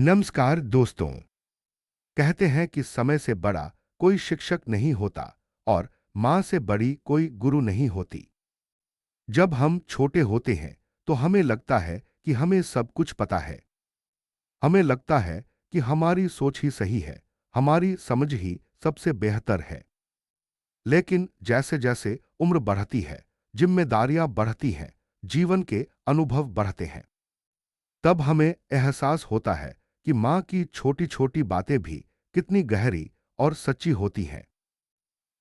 नमस्कार दोस्तों। कहते हैं कि समय से बड़ा कोई शिक्षक नहीं होता और मां से बड़ी कोई गुरु नहीं होती। जब हम छोटे होते हैं तो हमें लगता है कि हमें सब कुछ पता है। हमें लगता है कि हमारी सोच ही सही है, हमारी समझ ही सबसे बेहतर है। लेकिन जैसे जैसे उम्र बढ़ती है, जिम्मेदारियां बढ़ती हैं, जीवन के अनुभव बढ़ते हैं, तब हमें एहसास होता है कि मां की छोटी छोटी बातें भी कितनी गहरी और सच्ची होती हैं।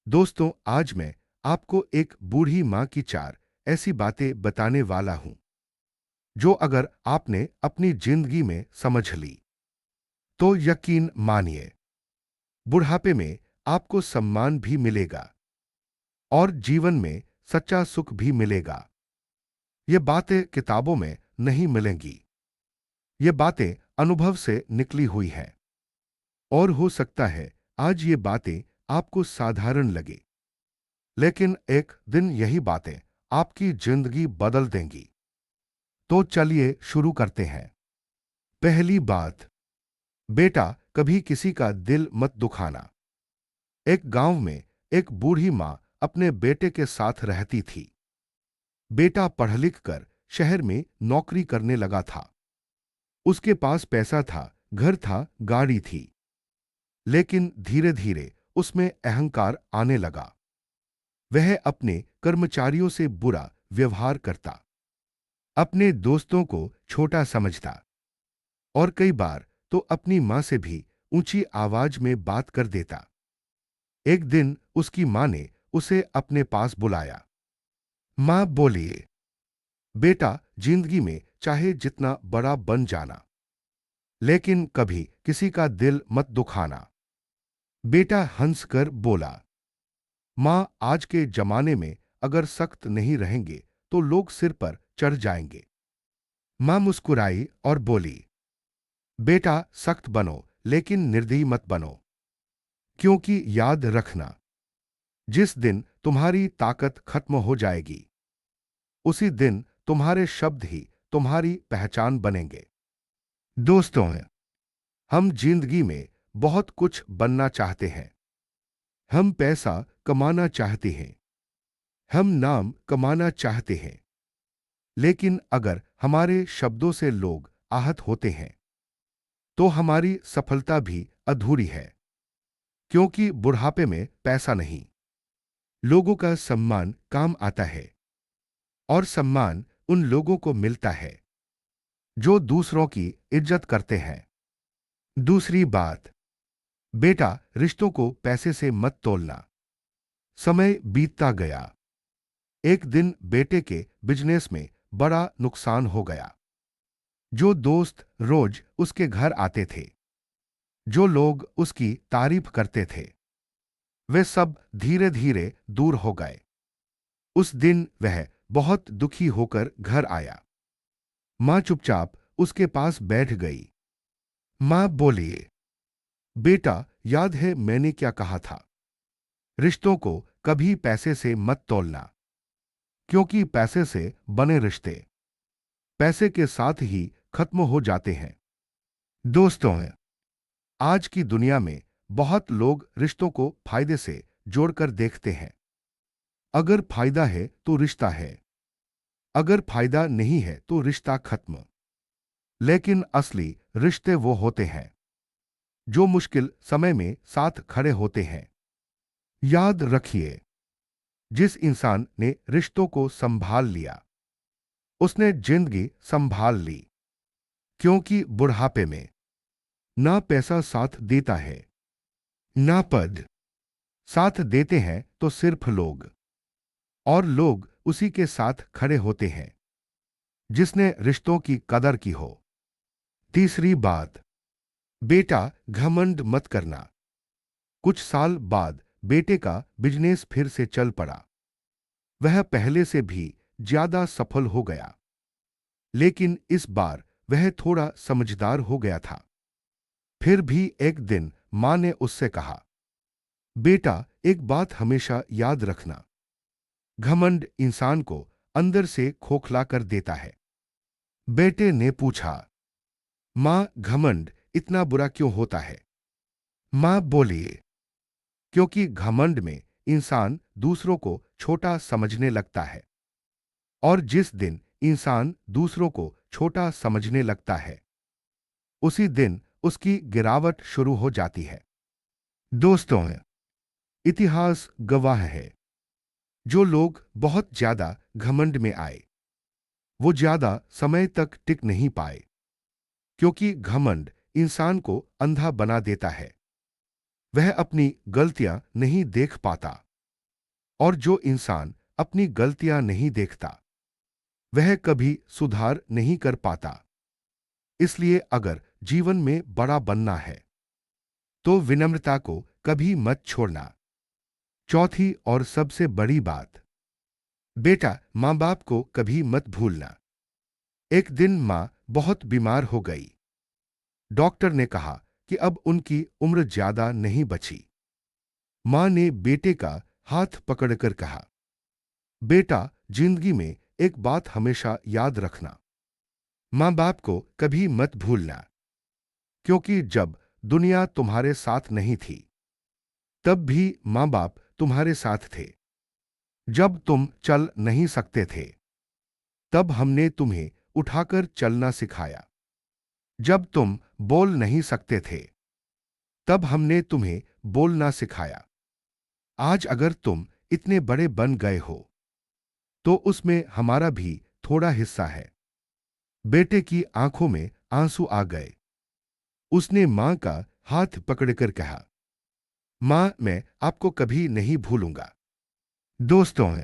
दोस्तों, आज मैं आपको एक बूढ़ी मां की चार ऐसी बातें बताने वाला हूं जो अगर आपने अपनी जिंदगी में समझ ली तो यकीन मानिए, बुढ़ापे में आपको सम्मान भी मिलेगा और जीवन में सच्चा सुख भी मिलेगा। ये बातें किताबों में नहीं मिलेंगी। ये बातें अनुभव से निकली हुई हैं। और हो सकता है आज ये बातें आपको साधारण लगे, लेकिन एक दिन यही बातें आपकी जिंदगी बदल देंगी। तो चलिए शुरू करते हैं। पहली बात, बेटा कभी किसी का दिल मत दुखाना। एक गांव में एक बूढ़ी मां अपने बेटे के साथ रहती थी। बेटा पढ़ लिख कर शहर में नौकरी करने लगा था। उसके पास पैसा था, घर था, गाड़ी थी। लेकिन धीरे धीरे उसमें अहंकार आने लगा। वह अपने कर्मचारियों से बुरा व्यवहार करता, अपने दोस्तों को छोटा समझता और कई बार तो अपनी मां से भी ऊंची आवाज में बात कर देता। एक दिन उसकी मां ने उसे अपने पास बुलाया। मां बोली, बेटा जिंदगी में चाहे जितना बड़ा बन जाना, लेकिन कभी किसी का दिल मत दुखाना। बेटा हंसकर बोला, मां आज के जमाने में अगर सख्त नहीं रहेंगे तो लोग सिर पर चढ़ जाएंगे। मां मुस्कुराई और बोली, बेटा सख्त बनो लेकिन निर्दयी मत बनो, क्योंकि याद रखना, जिस दिन तुम्हारी ताकत खत्म हो जाएगी उसी दिन तुम्हारे शब्द ही तुम्हारी पहचान बनेंगे। दोस्तों, हम जिंदगी में बहुत कुछ बनना चाहते हैं। हम पैसा कमाना चाहते हैं, हम नाम कमाना चाहते हैं। लेकिन अगर हमारे शब्दों से लोग आहत होते हैं तो हमारी सफलता भी अधूरी है। क्योंकि बुढ़ापे में पैसा नहीं, लोगों का सम्मान काम आता है और सम्मान उन लोगों को मिलता है जो दूसरों की इज्जत करते हैं। दूसरी बात, बेटा रिश्तों को पैसे से मत तोलना। समय बीतता गया। एक दिन बेटे के बिजनेस में बड़ा नुकसान हो गया। जो दोस्त रोज उसके घर आते थे, जो लोग उसकी तारीफ करते थे, वे सब धीरे धीरे दूर हो गए। उस दिन वह बहुत दुखी होकर घर आया। मां चुपचाप उसके पास बैठ गई। मां बोली, बेटा याद है मैंने क्या कहा था? रिश्तों को कभी पैसे से मत तोलना, क्योंकि पैसे से बने रिश्ते पैसे के साथ ही खत्म हो जाते हैं। दोस्तों, आज की दुनिया में बहुत लोग रिश्तों को फायदे से जोड़कर देखते हैं। अगर फायदा है तो रिश्ता है, अगर फायदा नहीं है तो रिश्ता खत्म। लेकिन असली रिश्ते वो होते हैं जो मुश्किल समय में साथ खड़े होते हैं। याद रखिए, जिस इंसान ने रिश्तों को संभाल लिया उसने जिंदगी संभाल ली। क्योंकि बुढ़ापे में ना पैसा साथ देता है, ना पद। साथ देते हैं तो सिर्फ लोग, और लोग उसी के साथ खड़े होते हैं जिसने रिश्तों की कदर की हो। तीसरी बात, बेटा घमंड मत करना। कुछ साल बाद बेटे का बिजनेस फिर से चल पड़ा। वह पहले से भी ज्यादा सफल हो गया, लेकिन इस बार वह थोड़ा समझदार हो गया था। फिर भी एक दिन मां ने उससे कहा, बेटा एक बात हमेशा याद रखना, घमंड इंसान को अंदर से खोखला कर देता है। बेटे ने पूछा, मां घमंड इतना बुरा क्यों होता है? मां बोलिए। क्योंकि घमंड में इंसान दूसरों को छोटा समझने लगता है, और जिस दिन इंसान दूसरों को छोटा समझने लगता है, उसी दिन उसकी गिरावट शुरू हो जाती है। दोस्तों, इतिहास गवाह है, जो लोग बहुत ज्यादा घमंड में आए, वो ज्यादा समय तक टिक नहीं पाए, क्योंकि घमंड इंसान को अंधा बना देता है। वह अपनी गलतियां नहीं देख पाता, और जो इंसान अपनी गलतियां नहीं देखता, वह कभी सुधार नहीं कर पाता। इसलिए अगर जीवन में बड़ा बनना है, तो विनम्रता को कभी मत छोड़ना। चौथी और सबसे बड़ी बात, बेटा, मां बाप को कभी मत भूलना। एक दिन मां बहुत बीमार हो गई। डॉक्टर ने कहा कि अब उनकी उम्र ज्यादा नहीं बची। मां ने बेटे का हाथ पकड़कर कहा, बेटा, जिंदगी में एक बात हमेशा याद रखना, मां बाप को कभी मत भूलना। क्योंकि जब दुनिया तुम्हारे साथ नहीं थी, तब भी मां बाप तुम्हारे साथ थे। जब तुम चल नहीं सकते थे, तब हमने तुम्हें उठाकर चलना सिखाया। जब तुम बोल नहीं सकते थे, तब हमने तुम्हें बोलना सिखाया। आज अगर तुम इतने बड़े बन गए हो, तो उसमें हमारा भी थोड़ा हिस्सा है। बेटे की आंखों में आंसू आ गए। उसने मां का हाथ पकड़कर कहा, मां, मैं आपको कभी नहीं भूलूंगा। दोस्तों,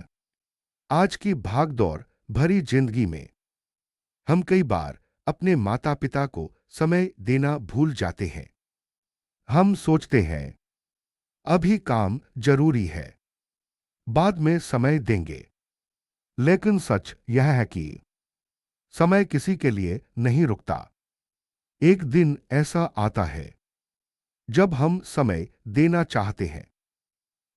आज की भागदौड़ भरी जिंदगी में हम कई बार अपने माता पिता को समय देना भूल जाते हैं। हम सोचते हैं, अभी काम जरूरी है, बाद में समय देंगे। लेकिन सच यह है कि समय किसी के लिए नहीं रुकता। एक दिन ऐसा आता है जब हम समय देना चाहते हैं,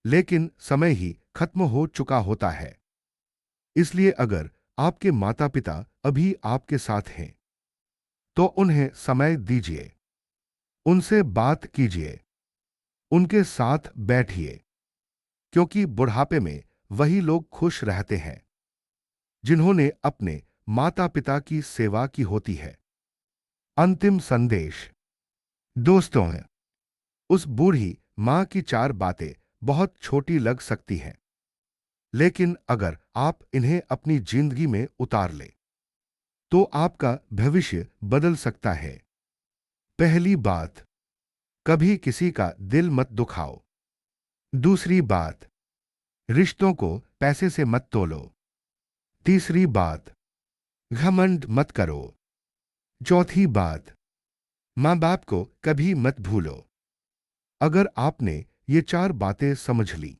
लेकिन समय ही खत्म हो चुका होता है। इसलिए अगर आपके माता पिता अभी आपके साथ हैं, तो उन्हें समय दीजिए, उनसे बात कीजिए, उनके साथ बैठिए। क्योंकि बुढ़ापे में वही लोग खुश रहते हैं जिन्होंने अपने माता पिता की सेवा की होती है। अंतिम संदेश, दोस्तों, उस बूढ़ी मां की चार बातें बहुत छोटी लग सकती हैं, लेकिन अगर आप इन्हें अपनी जिंदगी में उतार ले, तो आपका भविष्य बदल सकता है। पहली बात, कभी किसी का दिल मत दुखाओ। दूसरी बात, रिश्तों को पैसे से मत तोलो। तीसरी बात, घमंड मत करो। चौथी बात, मां बाप को कभी मत भूलो। अगर आपने ये चार बातें समझ ली,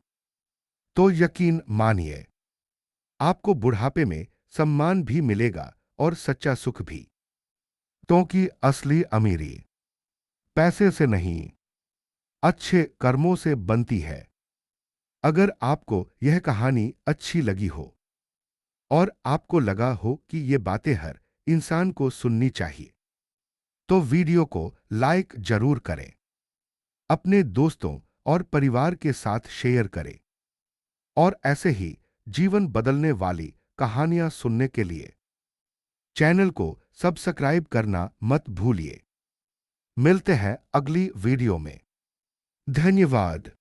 तो यकीन मानिए, आपको बुढ़ापे में सम्मान भी मिलेगा और सच्चा सुख भी। क्योंकि असली अमीरी पैसे से नहीं, अच्छे कर्मों से बनती है। अगर आपको यह कहानी अच्छी लगी हो और आपको लगा हो कि ये बातें हर इंसान को सुननी चाहिए, तो वीडियो को लाइक जरूर करें, अपने दोस्तों और परिवार के साथ शेयर करें, और ऐसे ही जीवन बदलने वाली कहानियां सुनने के लिए चैनल को सब्सक्राइब करना मत भूलिए। मिलते हैं अगली वीडियो में। धन्यवाद।